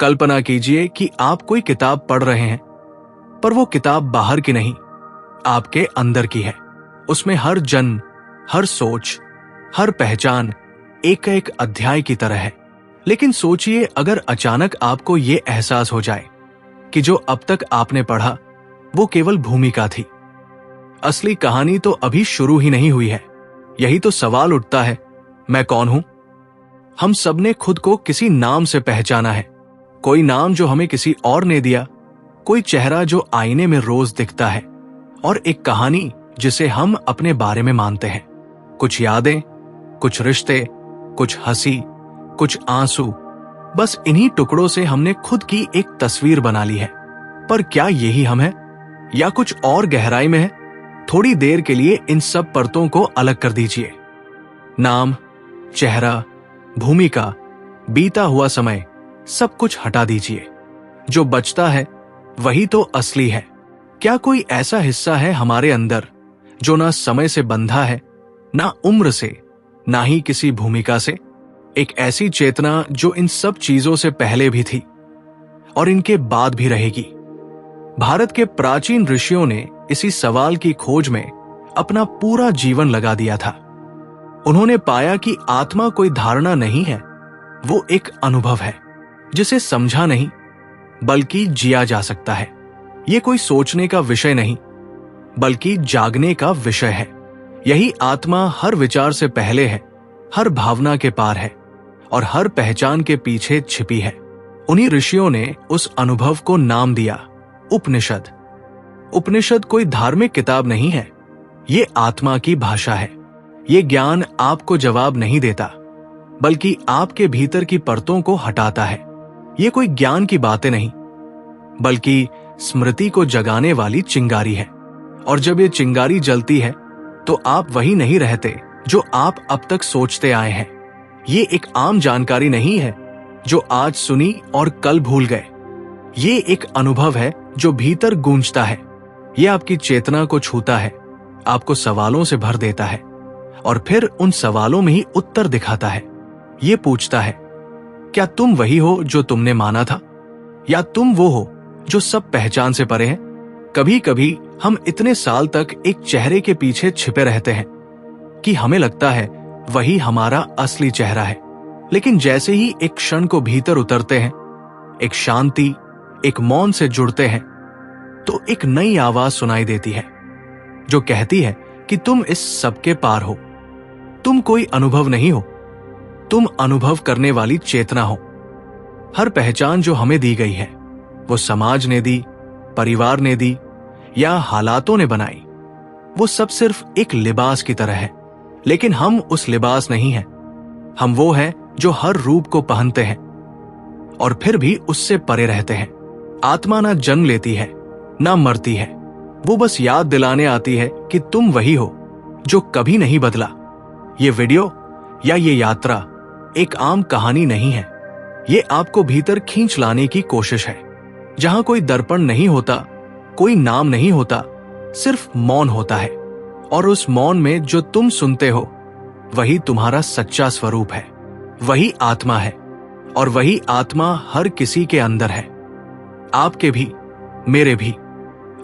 कल्पना कीजिए कि आप कोई किताब पढ़ रहे हैं, पर वो किताब बाहर की नहीं, आपके अंदर की है। उसमें हर जन्म, हर सोच, हर पहचान एक एक अध्याय की तरह है। लेकिन सोचिए, अगर अचानक आपको ये एहसास हो जाए कि जो अब तक आपने पढ़ा वो केवल भूमिका थी, असली कहानी तो अभी शुरू ही नहीं हुई है। यही तो सवाल उठता है, मैं कौन हूं? हम सबने खुद को किसी नाम से पहचाना है। कोई नाम जो हमें किसी और ने दिया, कोई चेहरा जो आईने में रोज दिखता है, और एक कहानी जिसे हम अपने बारे में मानते हैं। कुछ यादें, कुछ रिश्ते, कुछ हंसी, कुछ आंसू, बस इन्हीं टुकड़ों से हमने खुद की एक तस्वीर बना ली है। पर क्या यही हम हैं, या कुछ और गहराई में है? थोड़ी देर के लिए इन सब परतों को अलग कर दीजिए। नाम, चेहरा, भूमिका, बीता हुआ समय, सब कुछ हटा दीजिए। जो बचता है वही तो असली है। क्या कोई ऐसा हिस्सा है हमारे अंदर जो ना समय से बंधा है, ना उम्र से, ना ही किसी भूमिका से? एक ऐसी चेतना जो इन सब चीजों से पहले भी थी और इनके बाद भी रहेगी। भारत के प्राचीन ऋषियों ने इसी सवाल की खोज में अपना पूरा जीवन लगा दिया था। उन्होंने पाया कि आत्मा कोई धारणा नहीं है, वो एक अनुभव है जिसे समझा नहीं बल्कि जिया जा सकता है। ये कोई सोचने का विषय नहीं बल्कि जागने का विषय है। यही आत्मा हर विचार से पहले है, हर भावना के पार है और हर पहचान के पीछे छिपी है। उन्हीं ऋषियों ने उस अनुभव को नाम दिया उपनिषद। उपनिषद कोई धार्मिक किताब नहीं है, ये आत्मा की भाषा है। ये ज्ञान आपको जवाब नहीं देता बल्कि आपके भीतर की परतों को हटाता है। ये कोई ज्ञान की बातें नहीं बल्कि स्मृति को जगाने वाली चिंगारी है। और जब ये चिंगारी जलती है तो आप वही नहीं रहते जो आप अब तक सोचते आए हैं। ये एक आम जानकारी नहीं है जो आज सुनी और कल भूल गए। ये एक अनुभव है जो भीतर गूंजता है। ये आपकी चेतना को छूता है, आपको सवालों से भर देता है और फिर उन सवालों में ही उत्तर दिखाता है। ये पूछता है, क्या तुम वही हो जो तुमने माना था, या तुम वो हो जो सब पहचान से परे हैं? कभी कभी हम इतने साल तक एक चेहरे के पीछे छिपे रहते हैं कि हमें लगता है वही हमारा असली चेहरा है। लेकिन जैसे ही एक क्षण को भीतर उतरते हैं, एक शांति, एक मौन से जुड़ते हैं, तो एक नई आवाज सुनाई देती है जो कहती है कि तुम इस सब के पार हो। तुम कोई अनुभव नहीं हो, तुम अनुभव करने वाली चेतना हो। हर पहचान जो हमें दी गई है, वो समाज ने दी, परिवार ने दी या हालातों ने बनाई, वो सब सिर्फ एक लिबास की तरह है। लेकिन हम उस लिबास नहीं हैं। हम वो हैं जो हर रूप को पहनते हैं और फिर भी उससे परे रहते हैं। आत्मा ना जन्म लेती है, ना मरती है, वो बस याद दिलाने आती है कि तुम वही हो जो कभी नहीं बदला। ये वीडियो या ये यात्रा एक आम कहानी नहीं है। ये आपको भीतर खींच लाने की कोशिश है, जहां कोई दर्पण नहीं होता, कोई नाम नहीं होता, सिर्फ मौन होता है। और उस मौन में जो तुम सुनते हो वही तुम्हारा सच्चा स्वरूप है, वही आत्मा है। और वही आत्मा हर किसी के अंदर है, आपके भी, मेरे भी।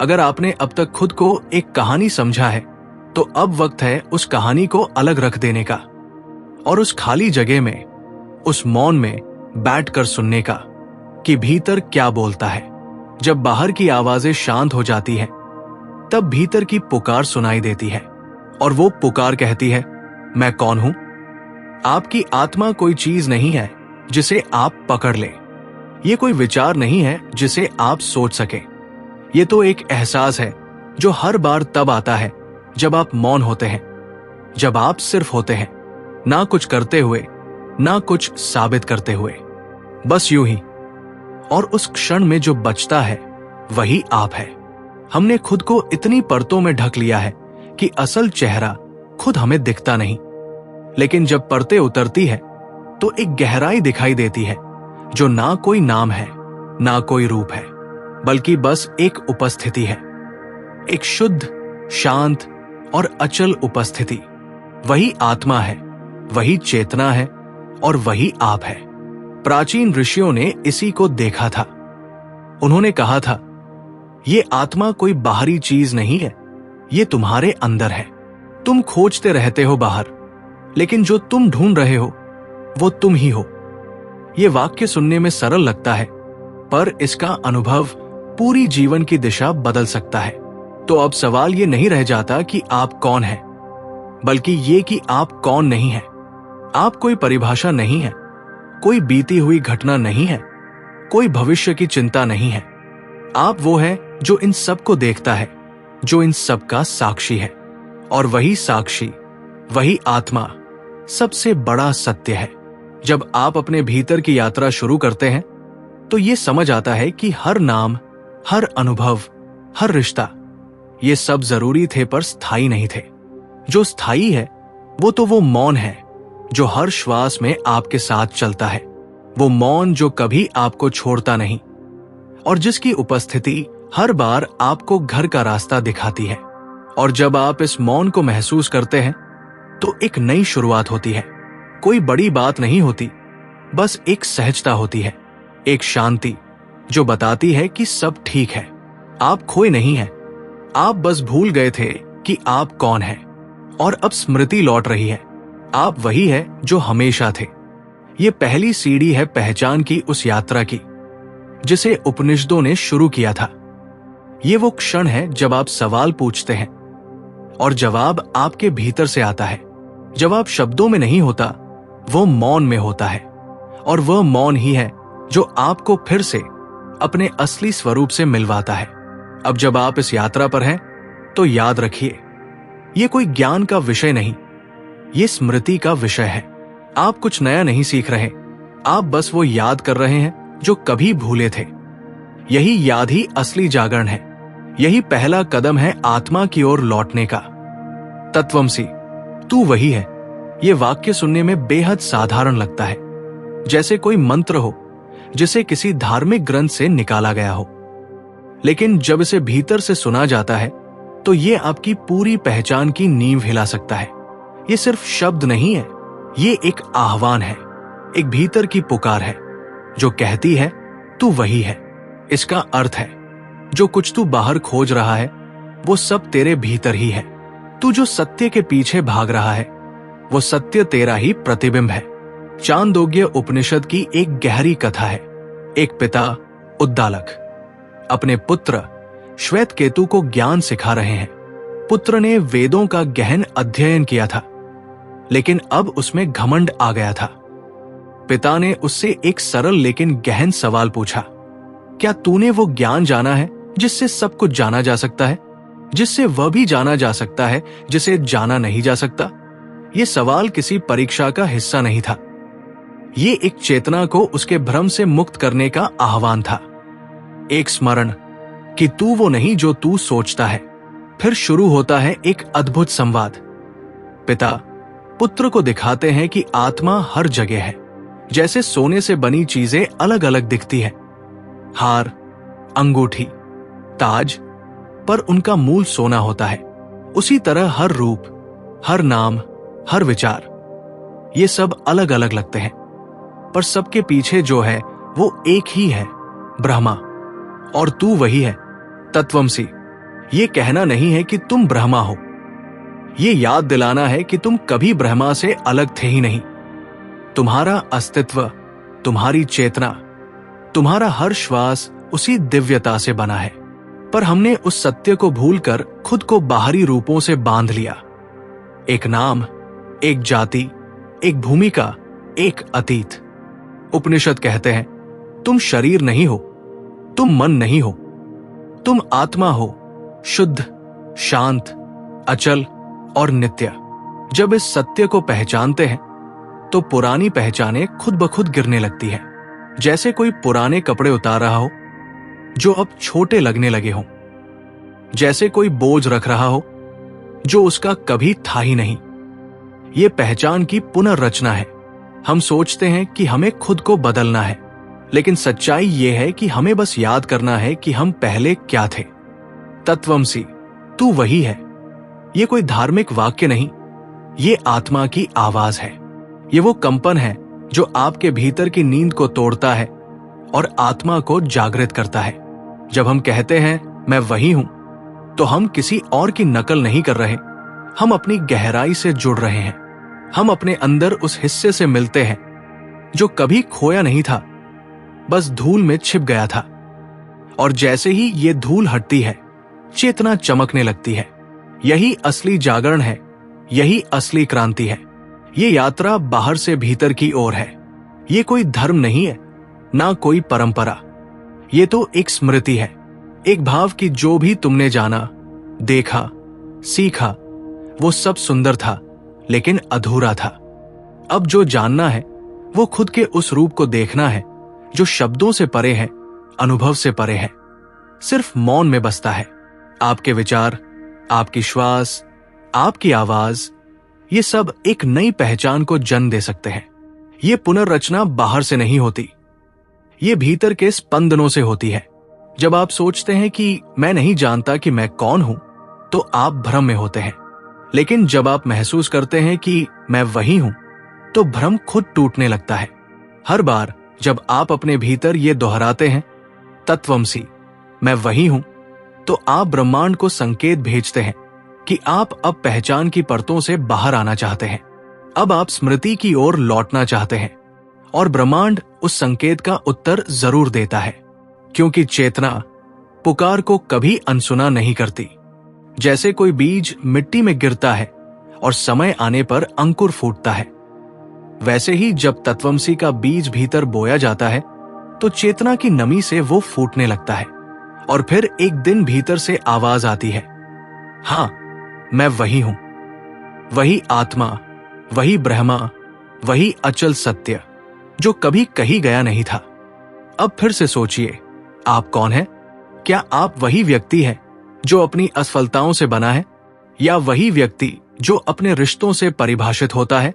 अगर आपने अब तक खुद को एक कहानी समझा है तो अब वक्त है उस कहानी को अलग रख देने का और उस खाली जगह में, उस मौन में बैठकर सुनने का कि भीतर क्या बोलता है। जब बाहर की आवाजें शांत हो जाती हैं, तब भीतर की पुकार सुनाई देती है और वो पुकार कहती है, मैं कौन हूं? आपकी आत्मा कोई चीज नहीं है जिसे आप पकड़ ले। ये कोई विचार नहीं है जिसे आप सोच सके। ये तो एक एहसास है जो हर बार तब आता है जब आप मौन होते हैं, जब आप सिर्फ होते हैं, ना कुछ करते हुए, ना कुछ साबित करते हुए, बस यूं ही। और उस क्षण में जो बचता है वही आप है। हमने खुद को इतनी परतों में ढक लिया है कि असल चेहरा खुद हमें दिखता नहीं। लेकिन जब परतें उतरती है तो एक गहराई दिखाई देती है जो ना कोई नाम है, ना कोई रूप है, बल्कि बस एक उपस्थिति है, एक शुद्ध, शांत और अचल उपस्थिति। वही आत्मा है, वही चेतना है और वही आप है। प्राचीन ऋषियों ने इसी को देखा था। उन्होंने कहा था, ये आत्मा कोई बाहरी चीज नहीं है, ये तुम्हारे अंदर है। तुम खोजते रहते हो बाहर, लेकिन जो तुम ढूंढ रहे हो वो तुम ही हो। ये वाक्य सुनने में सरल लगता है, पर इसका अनुभव पूरी जीवन की दिशा बदल सकता है। तो अब सवाल ये नहीं रह जाता कि आप कौन हैं, बल्कि ये कि आप कौन नहीं हैं। आप कोई परिभाषा नहीं है, कोई बीती हुई घटना नहीं है, कोई भविष्य की चिंता नहीं है। आप वो है जो इन सब को देखता है, जो इन सब का साक्षी है। और वही साक्षी, वही आत्मा सबसे बड़ा सत्य है। जब आप अपने भीतर की यात्रा शुरू करते हैं तो ये समझ आता है कि हर नाम, हर अनुभव, हर रिश्ता, ये सब जरूरी थे पर स्थायी नहीं थे। जो स्थायी है वो मौन है जो हर श्वास में आपके साथ चलता है। वो मौन जो कभी आपको छोड़ता नहीं और जिसकी उपस्थिति हर बार आपको घर का रास्ता दिखाती है। और जब आप इस मौन को महसूस करते हैं तो एक नई शुरुआत होती है। कोई बड़ी बात नहीं होती, बस एक सहजता होती है, एक शांति जो बताती है कि सब ठीक है। आप खोए नहीं हैं, आप बस भूल गए थे कि आप कौन हैं, और अब स्मृति लौट रही है। आप वही है जो हमेशा थे। ये पहली सीढ़ी है पहचान की उस यात्रा की जिसे उपनिषदों ने शुरू किया था। ये वो क्षण है जब आप सवाल पूछते हैं और जवाब आपके भीतर से आता है। जवाब शब्दों में नहीं होता, वो मौन में होता है। और वह मौन ही है जो आपको फिर से अपने असली स्वरूप से मिलवाता है। अब जब आप इस यात्रा पर हैं तो याद रखिए, ये कोई ज्ञान का विषय नहीं, ये स्मृति का विषय है। आप कुछ नया नहीं सीख रहे, आप बस वो याद कर रहे हैं जो कभी भूले थे। यही याद ही असली जागरण है। यही पहला कदम है आत्मा की ओर लौटने का। तत्वमसि, तू वही है। ये वाक्य सुनने में बेहद साधारण लगता है, जैसे कोई मंत्र हो जिसे किसी धार्मिक ग्रंथ से निकाला गया हो। लेकिन जब इसे भीतर से सुना जाता है तो ये आपकी पूरी पहचान की नींव हिला सकता है। ये सिर्फ शब्द नहीं है, ये एक आह्वान है, एक भीतर की पुकार है जो कहती है तू वही है। इसका अर्थ है जो कुछ तू बाहर खोज रहा है वो सब तेरे भीतर ही है। तू जो सत्य के पीछे भाग रहा है वो सत्य तेरा ही प्रतिबिंब है। चांदोग्य उपनिषद की एक गहरी कथा है। एक पिता उद्दालक अपने पुत्र श्वेतकेतु को ज्ञान सिखा रहे हैं। पुत्र ने वेदों का गहन अध्ययन किया था, लेकिन अब उसमें घमंड आ गया था। पिता ने उससे एक सरल लेकिन गहन सवाल पूछा, क्या तूने वो ज्ञान जाना है जिससे सब कुछ जाना जा सकता है, जिससे वह भी जाना जा सकता है जिसे जाना नहीं जा सकता? यह सवाल किसी परीक्षा का हिस्सा नहीं था। ये एक चेतना को उसके भ्रम से मुक्त करने का आह्वान था, एक स्मरण कि तू वो नहीं जो तू सोचता है। फिर शुरू होता है एक अद्भुत संवाद। पिता पुत्र को दिखाते हैं कि आत्मा हर जगह है। जैसे सोने से बनी चीजें अलग अलग दिखती हैं, हार, अंगूठी, ताज, पर उनका मूल सोना होता है। उसी तरह हर रूप, हर नाम, हर विचार, ये सब अलग अलग लगते हैं, पर सबके पीछे जो है वो एक ही है, ब्रह्मा। और तू वही है, तत्वमसि। ये कहना नहीं है कि तुम ब्रह्मा हो, ये याद दिलाना है कि तुम कभी ब्रह्मा से अलग थे ही नहीं। तुम्हारा अस्तित्व, तुम्हारी चेतना, तुम्हारा हर श्वास उसी दिव्यता से बना है। पर हमने उस सत्य को भूलकर खुद को बाहरी रूपों से बांध लिया। एक नाम, एक जाति, एक भूमिका, एक अतीत। उपनिषद कहते हैं, तुम शरीर नहीं हो, तुम मन नहीं हो, तुम आत्मा हो, शुद्ध, शांत, अचल और नित्य। जब इस सत्य को पहचानते हैं तो पुरानी पहचानें खुद ब खुद गिरने लगती है। जैसे कोई पुराने कपड़े उतार रहा हो जो अब छोटे लगने लगे हों, जैसे कोई बोझ रख रहा हो जो उसका कभी था ही नहीं। ये पहचान की पुनर्रचना है। हम सोचते हैं कि हमें खुद को बदलना है, लेकिन सच्चाई ये है कि हमें बस याद करना है कि हम पहले क्या थे। तत्वमसि, तू वही है। ये कोई धार्मिक वाक्य नहीं, ये आत्मा की आवाज है। ये वो कंपन है जो आपके भीतर की नींद को तोड़ता है और आत्मा को जागृत करता है। जब हम कहते हैं मैं वही हूं, तो हम किसी और की नकल नहीं कर रहे, हम अपनी गहराई से जुड़ रहे हैं। हम अपने अंदर उस हिस्से से मिलते हैं जो कभी खोया नहीं था, बस धूल में छिप गया था। और जैसे ही ये धूल हटती है, चेतना चमकने लगती है। यही असली जागरण है, यही असली क्रांति है। ये यात्रा बाहर से भीतर की ओर है। ये कोई धर्म नहीं है, ना कोई परंपरा। ये तो एक स्मृति है, एक भाव कि जो भी तुमने जाना, देखा, सीखा, वो सब सुंदर था, लेकिन अधूरा था। अब जो जानना है वो खुद के उस रूप को देखना है जो शब्दों से परे है, अनुभव से परे है, सिर्फ मौन में बसता है। आपके विचार, आपकी श्वास, आपकी आवाज, ये सब एक नई पहचान को जन्म दे सकते हैं। ये पुनर्रचना बाहर से नहीं होती, ये भीतर के स्पंदनों से होती है। जब आप सोचते हैं कि मैं नहीं जानता कि मैं कौन हूं, तो आप भ्रम में होते हैं। लेकिन जब आप महसूस करते हैं कि मैं वही हूं, तो भ्रम खुद टूटने लगता है। हर बार जब आप अपने भीतर ये दोहराते हैं, तत्वमसि, मैं वही हूं, तो आप ब्रह्मांड को संकेत भेजते हैं कि आप अब पहचान की परतों से बाहर आना चाहते हैं। अब आप स्मृति की ओर लौटना चाहते हैं, और ब्रह्मांड उस संकेत का उत्तर जरूर देता है, क्योंकि चेतना पुकार को कभी अनसुना नहीं करती। जैसे कोई बीज मिट्टी में गिरता है और समय आने पर अंकुर फूटता है, वैसे ही जब तत्वमसी का बीज भीतर बोया जाता है, तो चेतना की नमी से वो फूटने लगता है, और फिर एक दिन भीतर से आवाज आती है, हां, मैं वही हूं, वही आत्मा, वही ब्रह्मा, वही अचल सत्य जो कभी कही गया नहीं था। अब फिर से सोचिए, आप कौन हैं? क्या आप वही व्यक्ति हैं जो अपनी असफलताओं से बना है, या वही व्यक्ति जो अपने रिश्तों से परिभाषित होता है?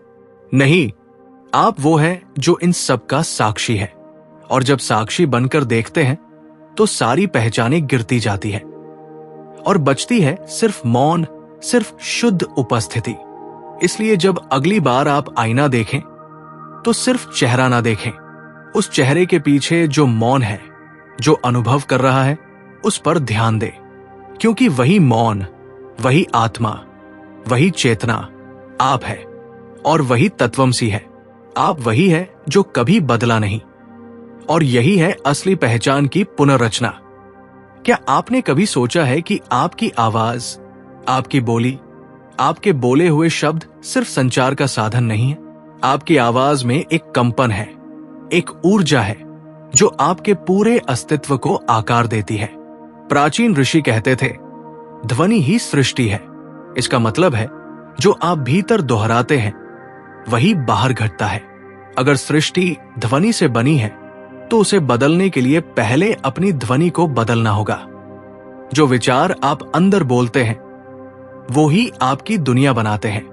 नहीं, आप वो हैं जो इन सब का साक्षी है। और जब साक्षी बनकर देखते हैं, तो सारी पहचानें गिरती जाती है और बचती है सिर्फ मौन, सिर्फ शुद्ध उपस्थिति। इसलिए जब अगली बार आप आईना देखें, तो सिर्फ चेहरा ना देखें, उस चेहरे के पीछे जो मौन है, जो अनुभव कर रहा है, उस पर ध्यान दे। क्योंकि वही मौन, वही आत्मा, वही चेतना आप है, और वही तत्वमसी है। आप वही है जो कभी बदला नहीं, और यही है असली पहचान की पुनर्रचना। क्या आपने कभी सोचा है कि आपकी आवाज, आपकी बोली, आपके बोले हुए शब्द सिर्फ संचार का साधन नहीं है? आपकी आवाज में एक कंपन है, एक ऊर्जा है जो आपके पूरे अस्तित्व को आकार देती है। प्राचीन ऋषि कहते थे, ध्वनि ही सृष्टि है। इसका मतलब है जो आप भीतर दोहराते हैं, वही बाहर घटता है। अगर सृष्टि ध्वनि से बनी है, तो उसे बदलने के लिए पहले अपनी ध्वनि को बदलना होगा। जो विचार आप अंदर बोलते हैं, वो ही आपकी दुनिया बनाते हैं।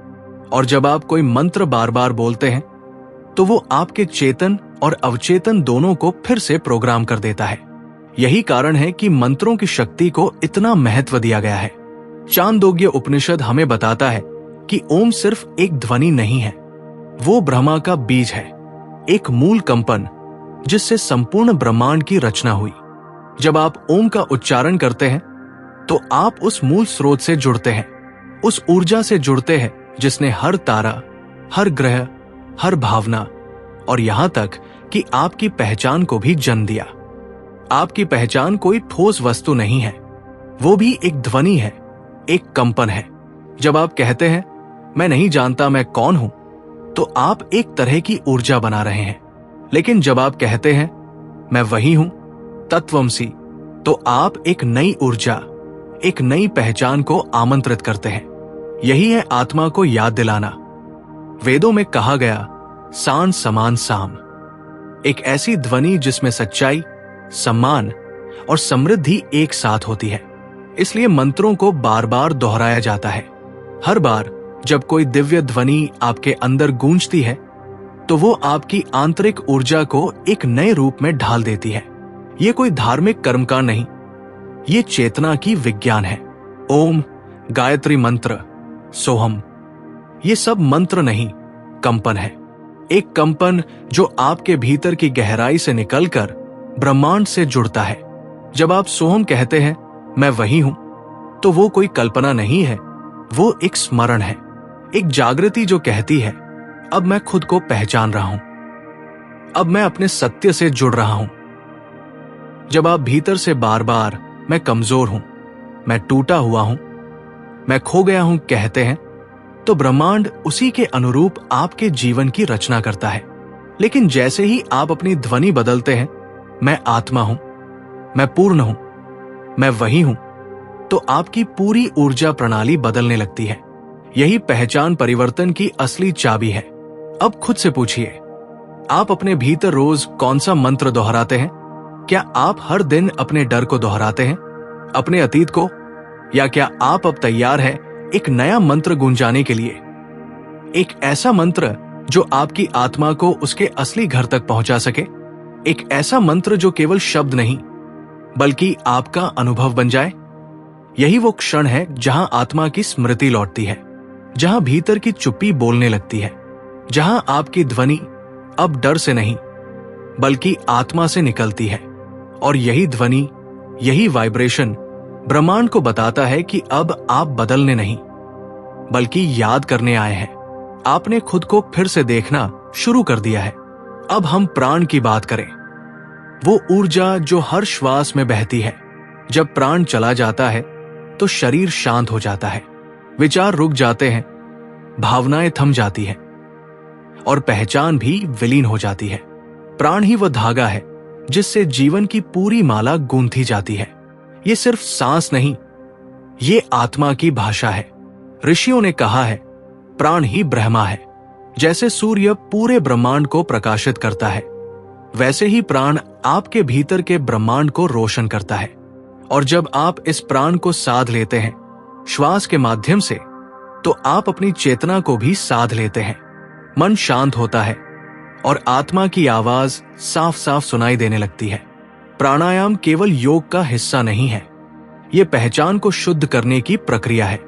और जब आप कोई मंत्र बार बार बोलते हैं, तो वो आपके चेतन और अवचेतन दोनों को फिर से प्रोग्राम कर देता है। यही कारण है कि मंत्रों की शक्ति को इतना महत्व दिया गया है। चांदोग्य उपनिषद हमें बताता है कि ओम सिर्फ एक ध्वनि नहीं है, वो ब्रह्मा का बीज है, एक मूल कंपन जिससे संपूर्ण ब्रह्मांड की रचना हुई। जब आप ओम का उच्चारण करते हैं, तो आप उस मूल स्रोत से जुड़ते हैं, उस ऊर्जा से जुड़ते हैं जिसने हर तारा, हर ग्रह, हर भावना और यहां तक कि आपकी पहचान को भी जन्म दिया। आपकी पहचान कोई ठोस वस्तु नहीं है, वो भी एक ध्वनि है, एक कंपन है। जब आप कहते हैं मैं नहीं जानता मैं कौन हूं, तो आप एक तरह की ऊर्जा बना रहे हैं। लेकिन जब आप कहते हैं मैं वही हूं, तत्वमसि, तो आप एक नई ऊर्जा, एक नई पहचान को आमंत्रित करते हैं। यही है आत्मा को याद दिलाना। वेदों में कहा गया, सान समान साम, एक ऐसी ध्वनि जिसमें सच्चाई, सम्मान और समृद्धि एक साथ होती है। इसलिए मंत्रों को बार बार दोहराया जाता है। हर बार जब कोई दिव्य ध्वनि आपके अंदर गूंजती है, तो वो आपकी आंतरिक ऊर्जा को एक नए रूप में ढाल देती है। ये कोई धार्मिक कर्मकांड नहीं, ये चेतना की विज्ञान है। ओम, गायत्री मंत्र, सोहम, ये सब मंत्र नहीं, कंपन है। एक कंपन जो आपके भीतर की गहराई से निकलकर ब्रह्मांड से जुड़ता है। जब आप सोहम कहते हैं मैं वही हूं, तो वो कोई कल्पना नहीं है, वो एक स्मरण है, एक जागृति जो कहती है अब मैं खुद को पहचान रहा हूं, अब मैं अपने सत्य से जुड़ रहा हूं। जब आप भीतर से बार बार मैं कमजोर हूं, मैं टूटा हुआ हूं, मैं खो गया हूं कहते हैं, तो ब्रह्मांड उसी के अनुरूप आपके जीवन की रचना करता है। लेकिन जैसे ही आप अपनी ध्वनि बदलते हैं, मैं आत्मा हूं, मैं पूर्ण हूं, मैं वही हूं, तो आपकी पूरी ऊर्जा प्रणाली बदलने लगती है। यही पहचान परिवर्तन की असली चाबी है। अब खुद से पूछिए, आप अपने भीतर रोज कौन सा मंत्र दोहराते हैं? क्या आप हर दिन अपने डर को दोहराते हैं, अपने अतीत को? या क्या आप अब तैयार हैं एक नया मंत्र गूंजाने के लिए? एक ऐसा मंत्र जो आपकी आत्मा को उसके असली घर तक पहुंचा सके, एक ऐसा मंत्र जो केवल शब्द नहीं बल्कि आपका अनुभव बन जाए। यही वो क्षण है जहां आत्मा की स्मृति लौटती है, जहां भीतर की चुप्पी बोलने लगती है, जहां आपकी ध्वनि अब डर से नहीं बल्कि आत्मा से निकलती है। और यही ध्वनि, यही वाइब्रेशन ब्रह्मांड को बताता है कि अब आप बदलने नहीं बल्कि याद करने आए हैं। आपने खुद को फिर से देखना शुरू कर दिया है। अब हम प्राण की बात करें, वो ऊर्जा जो हर श्वास में बहती है। जब प्राण चला जाता है तो शरीर शांत हो जाता है, विचार रुक जाते हैं, भावनाएं थम जाती हैं और पहचान भी विलीन हो जाती है। प्राण ही वह धागा है जिससे जीवन की पूरी माला गूंथी जाती है। ये सिर्फ सांस नहीं, ये आत्मा की भाषा है। ऋषियों ने कहा है प्राण ही ब्रह्मा है। जैसे सूर्य पूरे ब्रह्मांड को प्रकाशित करता है, वैसे ही प्राण आपके भीतर के ब्रह्मांड को रोशन करता है। और जब आप इस प्राण को साध लेते हैं श्वास के माध्यम से, तो आप अपनी चेतना को भी साध लेते हैं। मन शांत होता है और आत्मा की आवाज साफ साफ सुनाई देने लगती है। प्राणायाम केवल योग का हिस्सा नहीं है, यह पहचान को शुद्ध करने की प्रक्रिया है।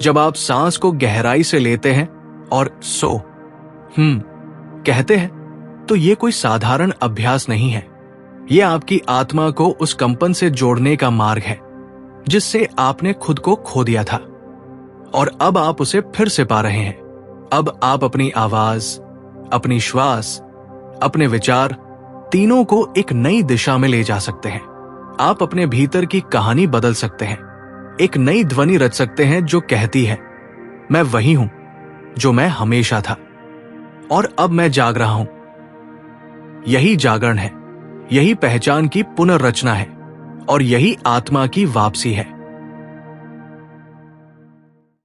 जब आप सांस को गहराई से लेते हैं और सो कहते हैं, तो यह कोई साधारण अभ्यास नहीं है। यह आपकी आत्मा को उस कंपन से जोड़ने का मार्ग है जिससे आपने खुद को खो दिया था, और अब आप उसे फिर से पा रहे हैं। अब आप अपनी आवाज, अपनी श्वास, अपने विचार तीनों को एक नई दिशा में ले जा सकते हैं। आप अपने भीतर की कहानी बदल सकते हैं, एक नई ध्वनि रच सकते हैं जो कहती है मैं वही हूं जो मैं हमेशा था और अब मैं जाग रहा हूं। यही जागरण है, यही पहचान की पुनर्रचना है और यही आत्मा की वापसी है।